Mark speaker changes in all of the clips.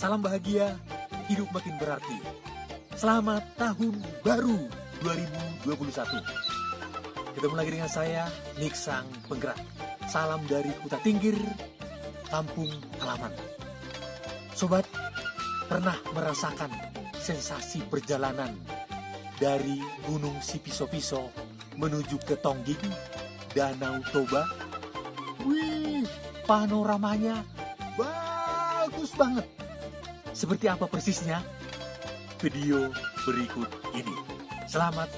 Speaker 1: Salam bahagia, hidup makin berarti. Selamat tahun baru 2021. Ketemu lagi dengan saya, Nik Sang Penggerak. Salam dari Kuta Tinggir, kampung halaman. Sobat, pernah merasakan sensasi perjalanan dari Gunung Sipiso-Piso menuju ke Tongging, Danau Toba? Wih, panoramanya bagus banget. Seperti apa persisnya? Video berikut ini. Selamat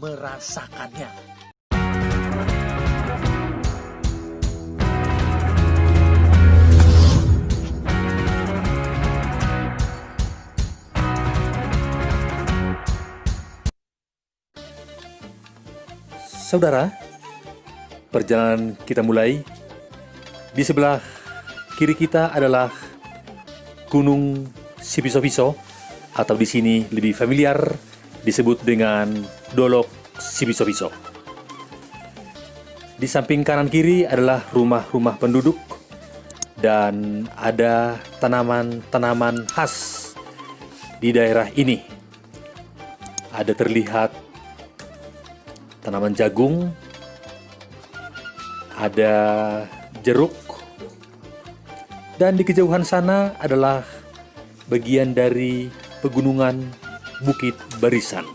Speaker 1: merasakannya. Saudara, perjalanan kita mulai. Di sebelah kiri kita adalah Gunung Sipiso-Piso, atau di sini lebih familiar disebut dengan Dolok Sipiso-Piso. Di samping kanan kiri adalah rumah-rumah penduduk dan ada tanaman-tanaman khas di daerah ini. Ada terlihat tanaman jagung, ada jeruk, dan di kejauhan sana adalah bagian dari pegunungan Bukit Barisan.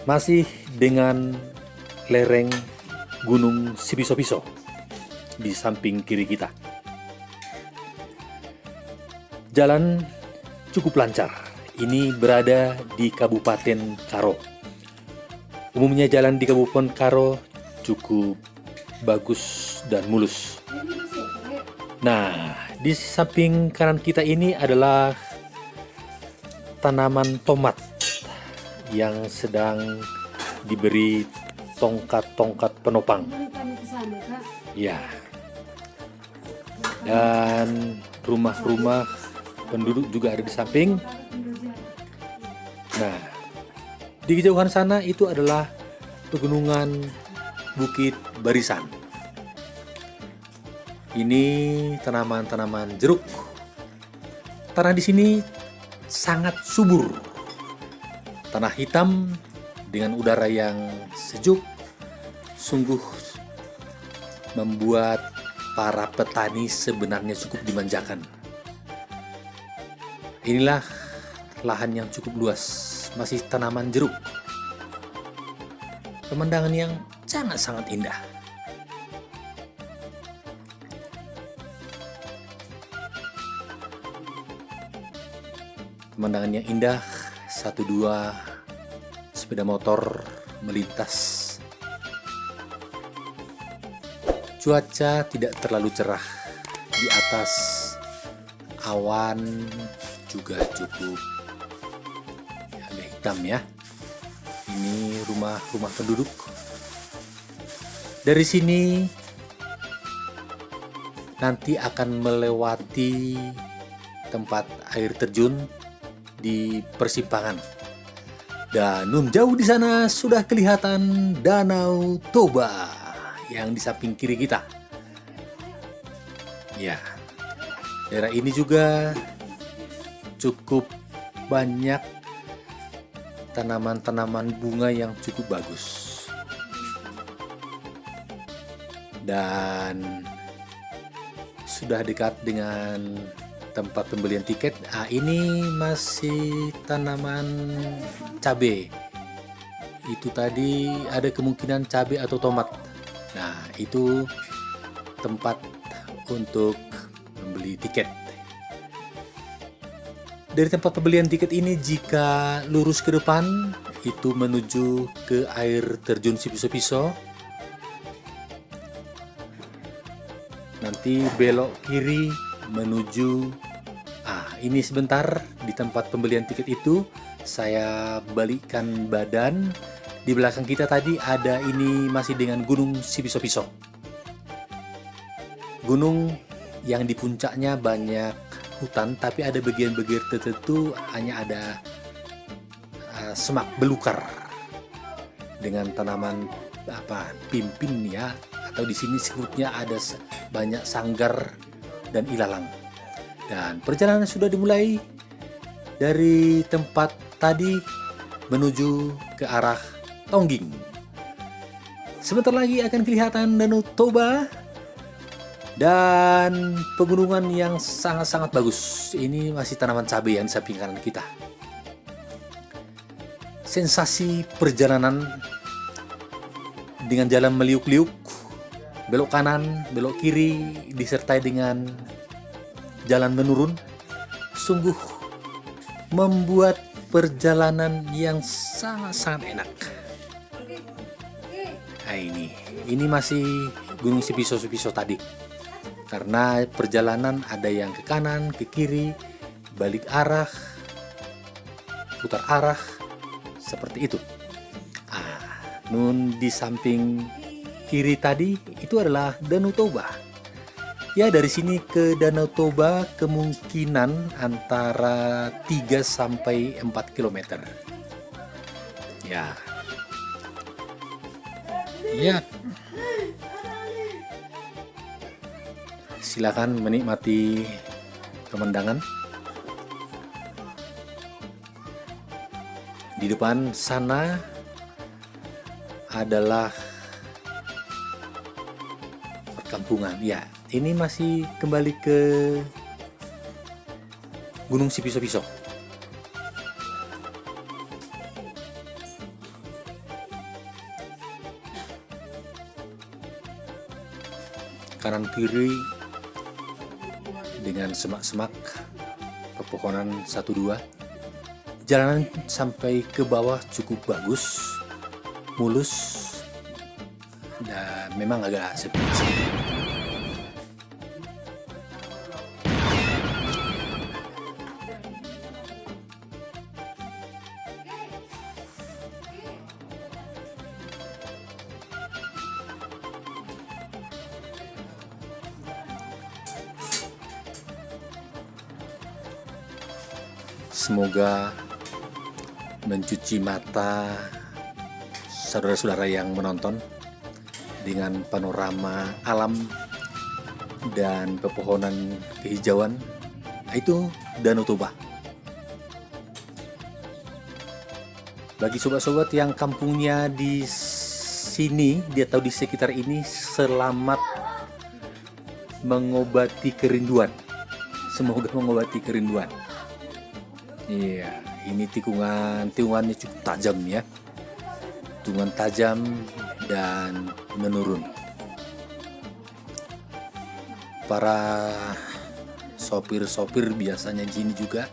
Speaker 1: Masih dengan lereng Gunung Sipiso-Piso di samping kiri kita. Jalan cukup lancar. Ini berada di Kabupaten Karo. Umumnya jalan di Kabupaten Karo cukup bagus dan mulus. Nah, di samping kanan kita ini adalah tanaman tomat yang sedang diberi tongkat-tongkat penopang. Ya. Dan rumah-rumah penduduk juga ada di samping. Nah, di kejauhan sana itu adalah pegunungan Bukit Barisan. Ini tanaman-tanaman jeruk. Tanah di sini sangat subur. Tanah hitam dengan udara yang sejuk sungguh membuat para petani sebenarnya cukup dimanjakan. Inilah lahan yang cukup luas, masih tanaman jeruk. Pemandangan yang sangat-sangat indah. Pemandangan yang indah, 1-2 sepeda motor melintas. Cuaca tidak terlalu cerah. Di atas awan juga cukup agak hitam ya. Ini rumah-rumah penduduk. Dari sini nanti akan melewati tempat air terjun di persimpangan. Dan jauh di sana sudah kelihatan Danau Toba yang di samping kiri kita. Ya, daerah ini juga cukup banyak tanaman-tanaman bunga yang cukup bagus. Dan sudah dekat dengan tempat pembelian tiket. Ini masih tanaman cabai. Itu tadi ada kemungkinan cabai atau tomat. Nah, itu tempat untuk membeli tiket. Dari tempat pembelian tiket ini, jika lurus ke depan itu menuju ke air terjun Sipiso-Piso. Nanti belok kiri menuju ini sebentar di tempat pembelian tiket itu saya balikkan badan. Di belakang kita tadi ada ini masih dengan Gunung Sipiso-Piso. Gunung yang di puncaknya banyak hutan, tapi ada bagian-bagian tertentu hanya ada semak belukar dengan tanaman pimpin ya, atau di sini sebutnya ada banyak sanggar dan ilalang. Dan perjalanan sudah dimulai dari tempat tadi menuju ke arah Tongging. Sebentar lagi akan kelihatan Danau Toba dan pegunungan yang sangat-sangat bagus. Ini masih tanaman cabai yang di samping kanan kita. Sensasi perjalanan dengan jalan meliuk-liuk, belok kanan, belok kiri, disertai dengan jalan menurun, sungguh membuat perjalanan yang sangat-sangat enak. Nah, ini masih Gunung Sepiso-Sepiso tadi. Karena perjalanan ada yang ke kanan, ke kiri, balik arah, putar arah, seperti itu. Nun di samping kiri tadi itu adalah Danau Toba. Ya, dari sini ke Danau Toba kemungkinan antara 3 sampai 4 km. Ya. Ya. Silakan menikmati pemandangan. Di depan sana adalah perkampungan. Ya, ini masih kembali ke Gunung Sepiso-Piso. Kanan kiri dengan semak-semak, pepohonan 1-2. Jalanan sampai ke bawah cukup bagus, mulus, dan memang agak sepi sedikit. Semoga mencuci mata saudara-saudara yang menonton dengan panorama alam dan pepohonan kehijauan. Itu Danau Toba. Bagi sobat-sobat yang kampungnya di sini, dia tahu di sekitar ini, selamat mengobati kerinduan. Semoga mengobati kerinduan. Iya, ini tikungannya cukup tajam ya. Tikungan tajam dan menurun. Para sopir-sopir biasanya di sini juga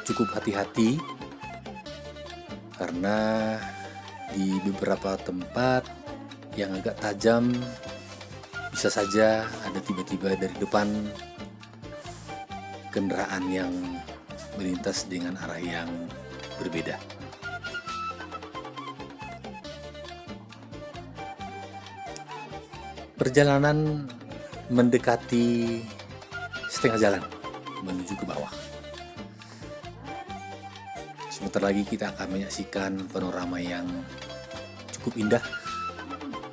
Speaker 1: cukup hati-hati karena di beberapa tempat yang agak tajam bisa saja ada tiba-tiba dari depan kendaraan yang melintas dengan arah yang berbeda. Perjalanan mendekati setengah jalan menuju ke bawah. Sebentar lagi kita akan menyaksikan panorama yang cukup indah.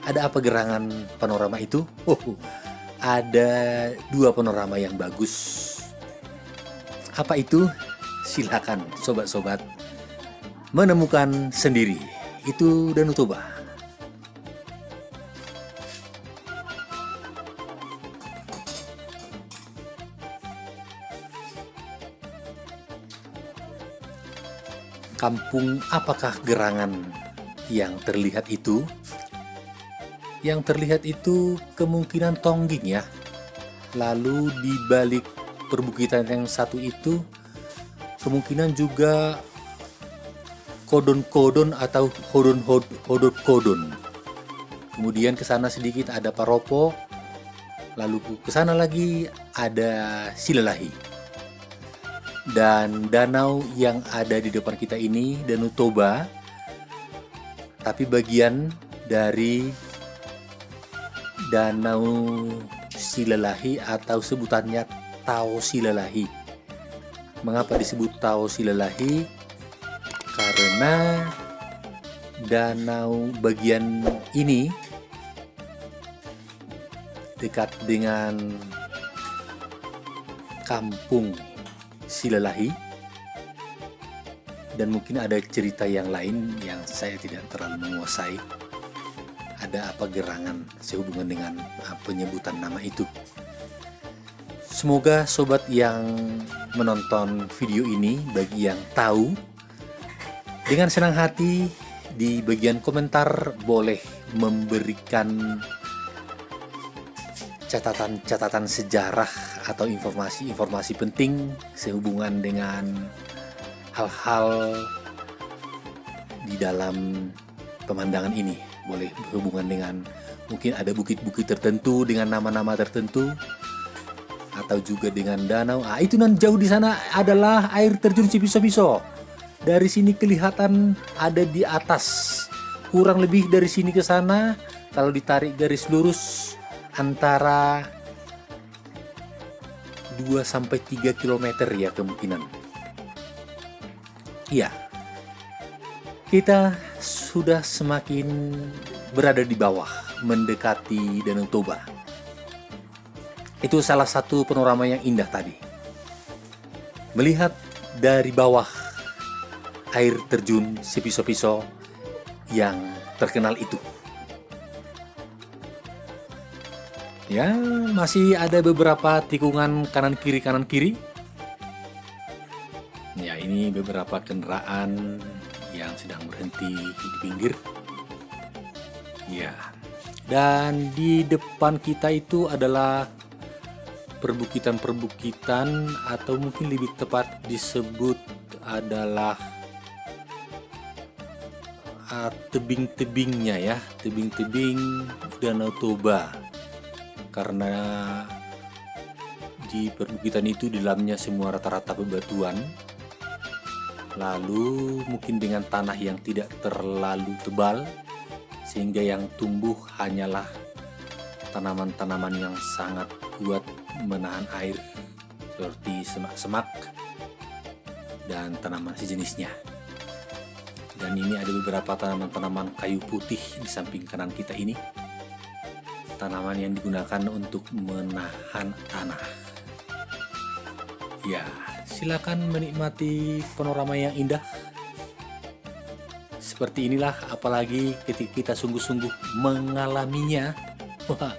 Speaker 1: Ada apa gerangan panorama itu? Ada 2 panorama yang bagus. Apa itu? Silakan sobat-sobat menemukan sendiri. Itu Danau Toba. Kampung apakah gerangan yang terlihat itu? Yang terlihat itu kemungkinan Tongging ya. Lalu di balik perbukitan yang satu itu kemungkinan juga Kodon-Kodon atau Hodon-Kodon. Kemudian ke sana sedikit ada Paropo, lalu ke sana lagi ada Silalahi. Dan danau yang ada di depan kita ini Danau Toba, tapi bagian dari Danau Silalahi atau sebutannya Tao Silalahi. Mengapa disebut Tao Silalahi? Karena danau bagian ini dekat dengan kampung Silalahi, dan mungkin ada cerita yang lain yang saya tidak terlalu menguasai. Ada apa gerangan sehubungan dengan penyebutan nama itu. Semoga sobat yang menonton video ini, bagi yang tahu, dengan senang hati di bagian komentar boleh memberikan catatan-catatan sejarah atau informasi-informasi penting sehubungan dengan hal-hal di dalam pemandangan ini. Boleh berhubungan dengan mungkin ada bukit-bukit tertentu dengan nama-nama tertentu, atau juga dengan danau. Itu nan jauh di sana adalah air terjun Sipiso-Piso. Dari sini kelihatan ada di atas. Kurang lebih dari sini ke sana, kalau ditarik garis lurus, antara 2-3 km ya kemungkinan. Iya. Kita sudah semakin berada di bawah, mendekati Danau Toba. Itu salah satu panorama yang indah tadi. Melihat dari bawah air terjun Sipiso-Piso yang terkenal itu. Ya, masih ada beberapa tikungan kanan kiri. Ya, ini beberapa kendaraan yang sedang berhenti di pinggir. Ya. Dan di depan kita itu adalah perbukitan atau mungkin lebih tepat disebut adalah tebing-tebingnya ya, tebing-tebing Danau Toba. Karena di perbukitan itu di dalamnya semua rata-rata bebatuan, lalu mungkin dengan tanah yang tidak terlalu tebal, sehingga yang tumbuh hanyalah tanaman-tanaman yang sangat kuat menahan air seperti semak-semak dan tanaman sejenisnya. Dan ini ada beberapa tanaman-tanaman kayu putih di samping kanan kita ini, tanaman yang digunakan untuk menahan tanah. Ya, silakan menikmati panorama yang indah seperti inilah, apalagi ketika kita sungguh-sungguh mengalaminya. Wah,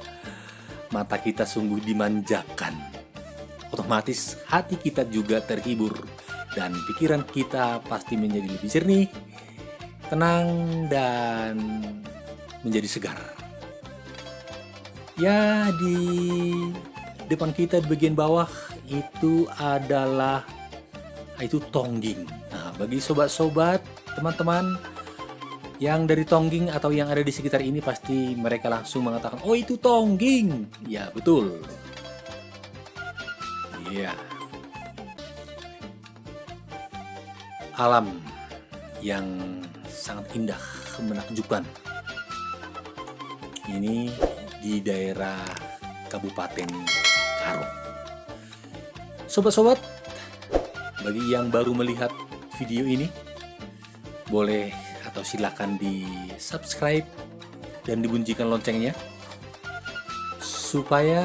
Speaker 1: mata kita sungguh dimanjakan. Otomatis hati kita juga terhibur dan pikiran kita pasti menjadi lebih jernih, tenang, dan menjadi segar. Ya, di depan kita di bagian bawah itu adalah Tongging. Nah, bagi sobat-sobat, teman-teman yang dari Tongging atau yang ada di sekitar ini, pasti mereka langsung mengatakan, oh itu Tongging. Ya, betul. Iya. Alam yang sangat indah, menakjubkan. Ini di daerah Kabupaten Karo. Sobat-sobat, bagi yang baru melihat video ini, boleh atau silakan di subscribe dan dibunyikan loncengnya supaya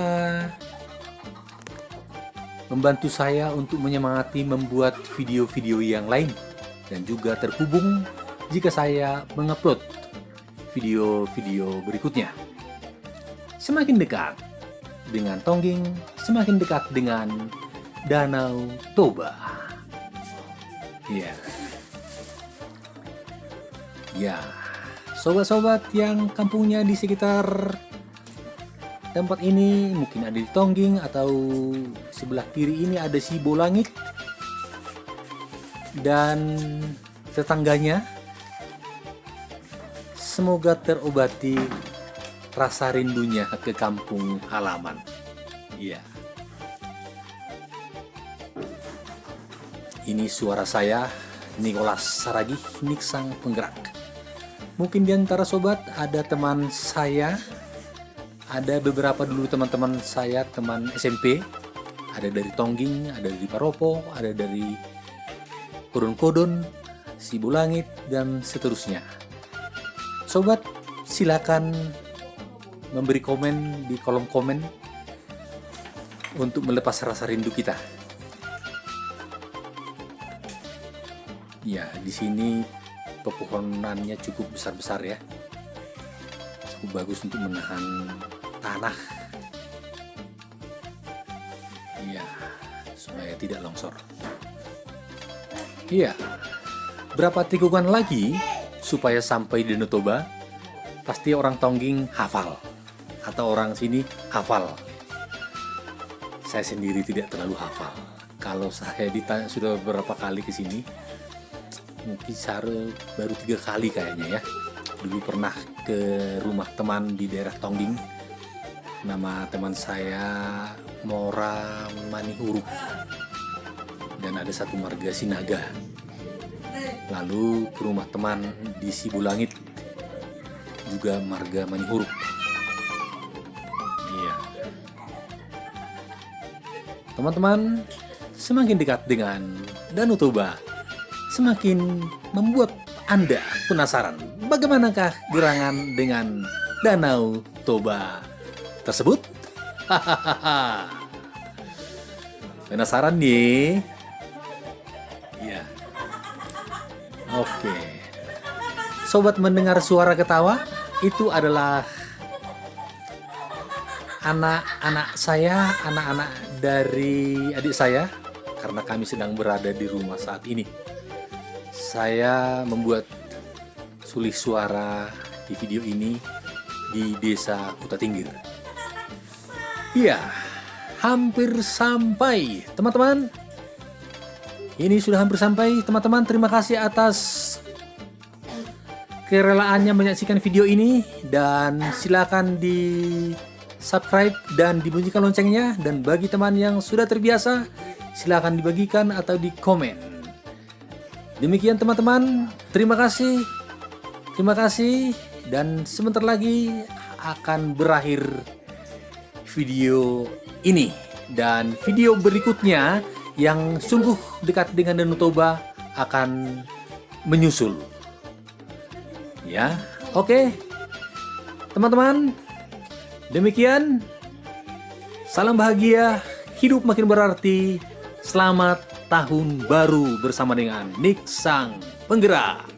Speaker 1: membantu saya untuk menyemangati membuat video-video yang lain, dan juga terhubung jika saya mengupload video-video berikutnya. Semakin dekat dengan Tongging, semakin dekat dengan Danau Toba. Ya, sobat-sobat yang kampungnya di sekitar tempat ini, mungkin ada di Tongging atau sebelah kiri ini ada Sibolangit dan tetangganya. Semoga terobati rasa rindunya ke kampung halaman. Iya. Ini suara saya, Nicholas Saragih, Niksang Penggerak. Mungkin di antara sobat ada teman saya, ada beberapa dulu teman-teman saya, teman SMP, ada dari Tongging, ada dari Paropo, ada dari Kodon-Kodon, Sibolangit, dan seterusnya. Sobat, silakan memberi komen di kolom komen untuk melepas rasa rindu kita. Ya, di sini pepohonannya cukup besar-besar ya. Cukup bagus untuk menahan tanah. Ya, supaya tidak longsor. Iya. Berapa tikungan lagi supaya sampai di Danau Toba? Pasti orang Tongging hafal atau orang sini hafal. Saya sendiri tidak terlalu hafal. Kalau saya ditanya sudah berapa kali ke sini, mungkin baru 3 kali kayaknya ya. Dulu pernah ke rumah teman di daerah Tongging. Nama teman saya Mora Manihuruk. Dan ada satu marga Sinaga. Lalu ke rumah teman di Sibulangit, juga marga Manihuruk. Iya. Teman-teman, semakin dekat dengan Danau Toba, semakin membuat Anda penasaran bagaimanakah gerangan dengan Danau Toba tersebut? Hahaha. Penasaran nih? Ya. Oke. Sobat mendengar suara ketawa, itu adalah anak-anak saya, anak-anak dari adik saya, karena kami sedang berada di rumah saat ini. Saya membuat sulih suara di video ini di Desa Kuta Tinggir. Iya, hampir sampai, teman-teman. Ini sudah hampir sampai, teman-teman. Terima kasih atas kerelaannya menyaksikan video ini, dan silakan di subscribe dan dibunyikan loncengnya. Dan bagi teman yang sudah terbiasa, silakan dibagikan atau di komen. Demikian teman-teman, terima kasih, dan sebentar lagi akan berakhir video ini, dan video berikutnya yang sungguh dekat dengan Danau Toba akan menyusul. Ya, oke. Teman-teman, demikian. Salam bahagia, hidup makin berarti. Selamat Tahun Baru bersama dengan Nick Sang Penggerak.